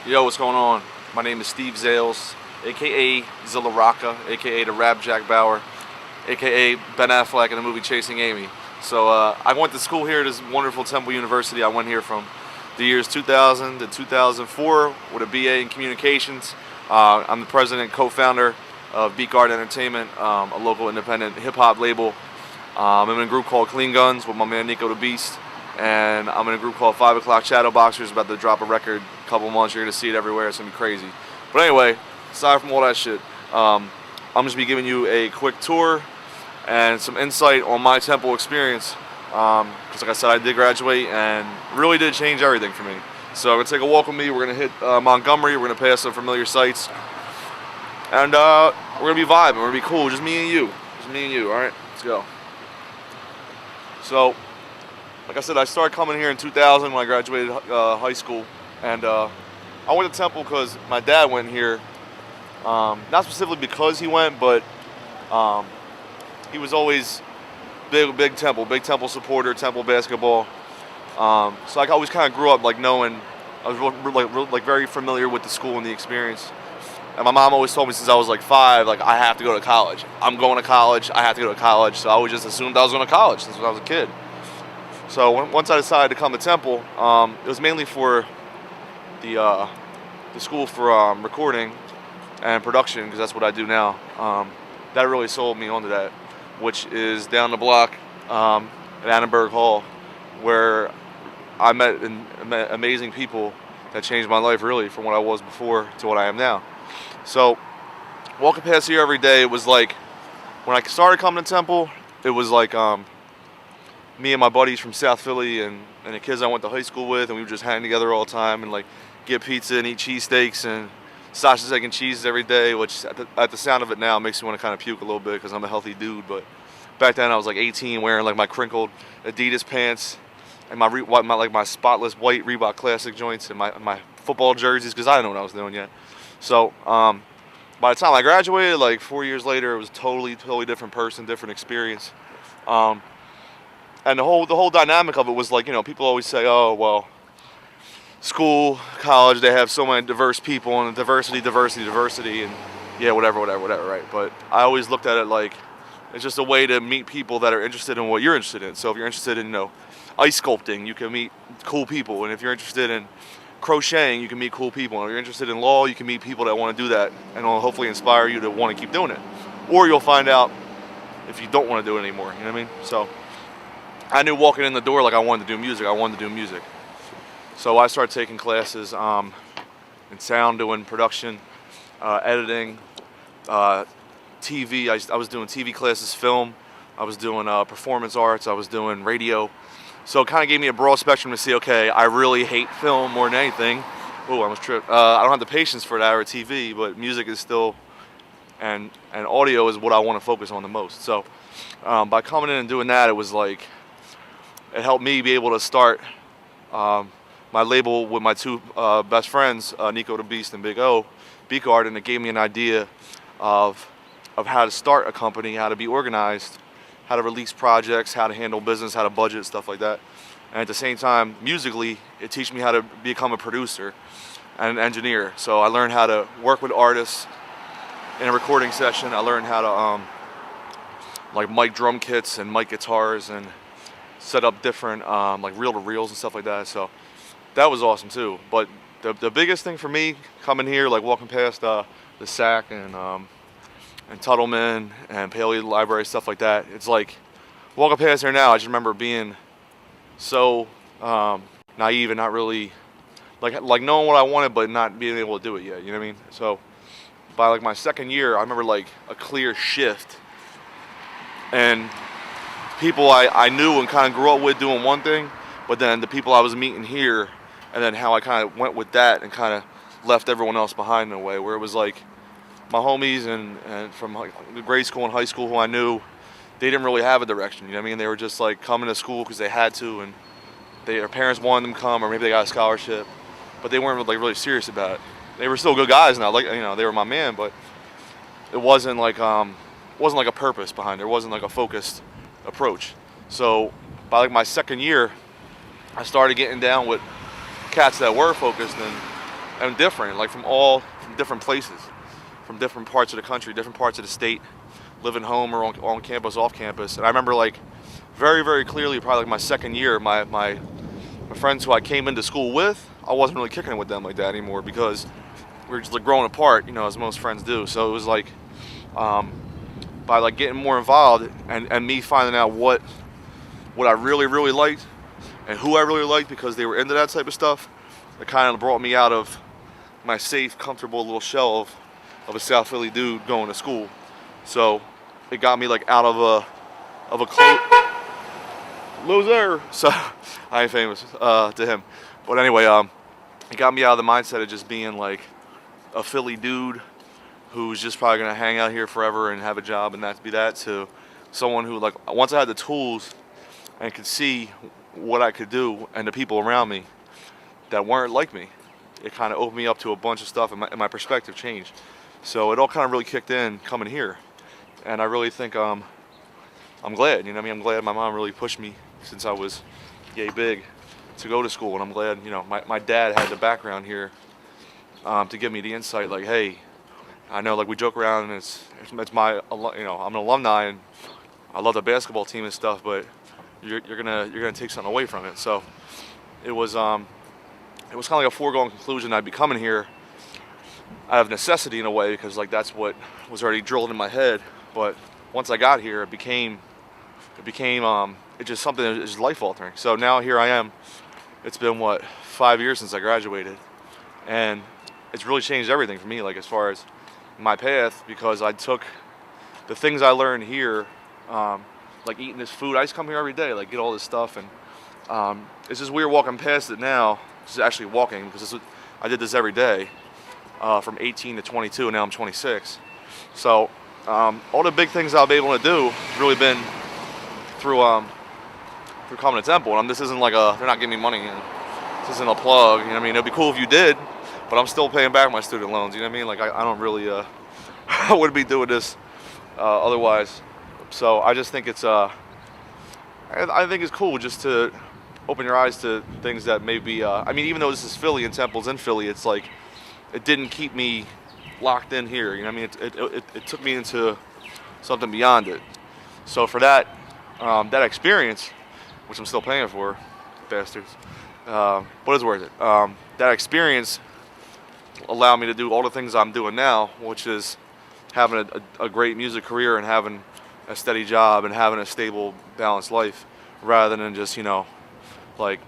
Yo, what's going on? My name is Steve Zales, aka Zilla Rocca, aka the Rap Jack Bauer, aka Ben Affleck in the movie Chasing Amy. So I went to school here at this wonderful Temple University. I went here from the years 2000 to 2004 with a BA in Communications. I'm the president and co-founder of Beat Guard Entertainment, a local independent hip-hop label. I'm in a group called Clean Guns with my man Nico the Beast. And I'm in a group called 5 O'Clock Shadow Boxers, about to drop a record in a couple months. You're going to see it everywhere. It's going to be crazy. But anyway, aside from all that shit, I'm just going to be giving you a quick tour and some insight on my Temple experience. Because like I said, I did graduate and really did change everything for me. So I'm going to take a walk with me. We're going to hit Montgomery. We're going to pass some familiar sights. And we're going to be vibing. We're going to be cool. Just me and you. Just me and you. All right? Let's go. So, like I said, I started coming here in 2000 when I graduated high school, and I went to Temple because my dad went here. Not specifically because he went, but he was always big Temple supporter, Temple basketball. So I always kind of grew up like knowing, I was like very familiar with the school and the experience. And my mom always told me since I was like 5, like I have to go to college. I'm going to college. I have to go to college. So I always just assumed I was going to college since I was a kid. So once I decided to come to Temple, it was mainly for the school for recording and production, because that's what I do now. That really sold me onto that, which is down the block at Annenberg Hall, where I met amazing people that changed my life really from what I was before to what I am now. So walking past here every day, it was like, when I started coming to Temple, it was like me and my buddies from South Philly and the kids I went to high school with, and we would just hang together all the time and like get pizza and eat cheesesteaks and sausage, egg, and cheese every day, which at the sound of it now makes me want to kind of puke a little bit because I'm a healthy dude. But back then I was like 18, wearing like my crinkled Adidas pants and my spotless white Reebok Classic joints and my football jerseys, because I didn't know what I was doing yet. So by the time I graduated, like 4 years later, it was a totally different person, different experience. And the whole dynamic of it was like, you know, people always say, oh, well, school, college, they have so many diverse people and diversity, and yeah, whatever, right? But I always looked at it like it's just a way to meet people that are interested in what you're interested in. So if you're interested in, you know, ice sculpting, you can meet cool people. And if you're interested in crocheting, you can meet cool people. And if you're interested in law, you can meet people that want to do that, and it'll hopefully inspire you to want to keep doing it. Or you'll find out if you don't want to do it anymore, you know what I mean? So I knew walking in the door like I wanted to do music. So I started taking classes in sound, doing production, editing, TV. I was doing TV classes, film. I was doing performance arts. I was doing radio. So it kind of gave me a broad spectrum to see, okay, I really hate film more than anything. Oh, I almost tripped. I don't have the patience for that or TV, but music is still, and audio is what I want to focus on the most. So by coming in and doing that, it was like, it helped me be able to start my label with my two best friends, Nico the Beast and Big O, Beat Guard, and it gave me an idea of how to start a company, how to be organized, how to release projects, how to handle business, how to budget, stuff like that. And at the same time, musically, it teach me how to become a producer and an engineer. So I learned how to work with artists in a recording session. I learned how to like mic drum kits and mic guitars and set up different like reel-to-reels and stuff like that. So that was awesome too. But the biggest thing for me coming here, like walking past the SAC and Tuttleman and Paley Library, stuff like that, it's like walking past here now, I just remember being so naive and not really like knowing what I wanted but not being able to do it yet, you know what I mean? So by like my second year, I remember like a clear shift, and people I knew and kind of grew up with doing one thing, but then the people I was meeting here, and then how I kind of went with that and kind of left everyone else behind in a way, where it was like my homies and from like grade school and high school who I knew, they didn't really have a direction, you know what I mean? They were just like coming to school because they had to, and their parents wanted them to come, or maybe they got a scholarship, but they weren't like really serious about it. They were still good guys, and I like, you know, they were my man, but it wasn't like a purpose behind it. It wasn't like a focused approach. So by like my second year, I started getting down with cats that were focused, and and different, like from different places, from different parts of the country, different parts of the state, living home or on campus, off campus. And I remember like very, very clearly, probably like my second year, my friends who I came into school with, I wasn't really kicking it with them like that anymore because we were just like growing apart, as most friends do. So it was like, by like getting more involved and me finding out what I really, really liked and who I really liked because they were into that type of stuff, it kind of brought me out of my safe, comfortable little shell of a South Philly dude going to school. So it got me like out of a close loser. So I ain't famous to him, but anyway, it got me out of the mindset of just being like a Philly dude who's just probably gonna hang out here forever and have a job and that be that, to someone who, like, once I had the tools and could see what I could do and the people around me that weren't like me, it kind of opened me up to a bunch of stuff, and my perspective changed. So it all kind of really kicked in coming here, and I really think I'm glad. I'm glad my mom really pushed me since I was yay big to go to school, and I'm glad my dad had the background here to give me the insight. Like, hey, I know, like, we joke around and it's my, I'm an alumni and I love the basketball team and stuff, but you're gonna take something away from it. So it was kind of like a foregone conclusion I'd be coming here out of necessity in a way, because like that's what was already drilled in my head. But once I got here, it became it's just something that is life altering. So now here I am. It's been 5 years since I graduated, and it's really changed everything for me, like as far as my path, because I took the things I learned here, like eating this food. I used to come here every day, like get all this stuff, and it's just weird walking past it now. Just actually walking, because I did this every day from 18 to 22, and now I'm 26. So all the big things I've been able to do has really been through coming to Temple. And this isn't like they're not giving me money. This isn't a plug. You know what I mean? It'd be cool if you did, but I'm still paying back my student loans. You know what I mean? Like I don't really I wouldn't be doing this otherwise. So I just think it's I think it's cool just to open your eyes to things that maybe I mean, even though this is Philly and Temple's in Philly, it's like it didn't keep me locked in here. You know what I mean? It took me into something beyond it. So for that that experience, which I'm still paying for, bastards, but it's worth it. That experience allowed me to do all the things I'm doing now, which is having a great music career and having a steady job and having a stable, balanced life, rather than just, like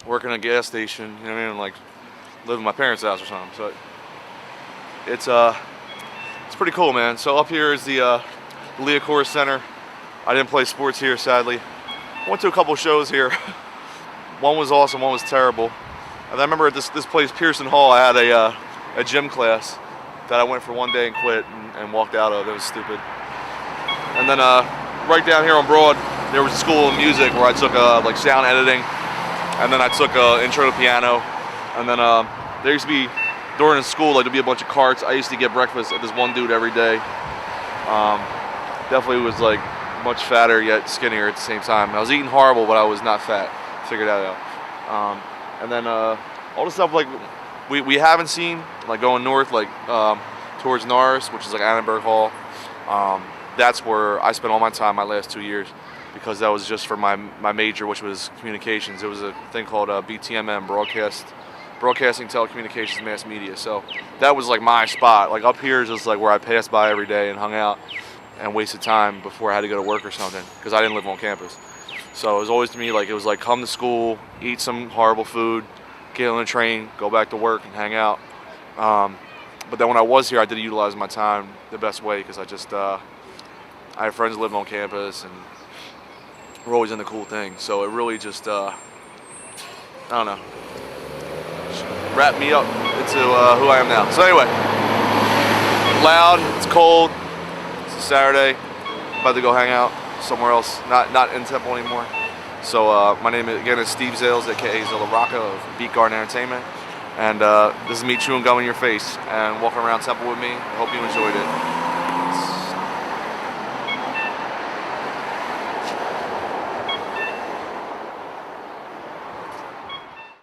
working at a gas station, you know what I mean, like living in my parents' house or something. So it's pretty cool, man. So up here is the Liacouras Center. I didn't play sports here, sadly. I went to a couple shows here. One was awesome, one was terrible. And I remember at this place, Pearson Hall, I had a gym class that I went for one day and quit and walked out of. It was stupid. And then right down here on Broad, there was a school of music where I took like sound editing, and then I took intro to piano. And then there used to be, during the school, like there'd be a bunch of carts. I used to get breakfast at this one dude every day. Definitely was like much fatter yet skinnier at the same time. I was eating horrible, but I was not fat. Figured that out. And then all the stuff like we haven't seen, like going north, like towards Norris, which is like Annenberg Hall. That's where I spent all my time my last 2 years, because that was just for my major, which was communications. It was a thing called BTMM, Broadcasting, Telecommunications, Mass Media. So that was like my spot. Like up here is just like where I passed by every day and hung out and wasted time before I had to go to work or something, because I didn't live on campus. So it was always to me like, it was like come to school, eat some horrible food, get on a train, go back to work and hang out. But then when I was here, I did utilize my time the best way, because I just I have friends living on campus and we're always into cool things. So it really just I don't know, wrapped me up into who I am now. So anyway, loud, it's cold, it's a Saturday, about to go hang out somewhere else, not in Temple anymore. So my name again is Steve Zales, aka Zilla Rocca of Beat Garden Entertainment, and this is me chewing gum in your face and walking around Temple with me. I hope you enjoyed it.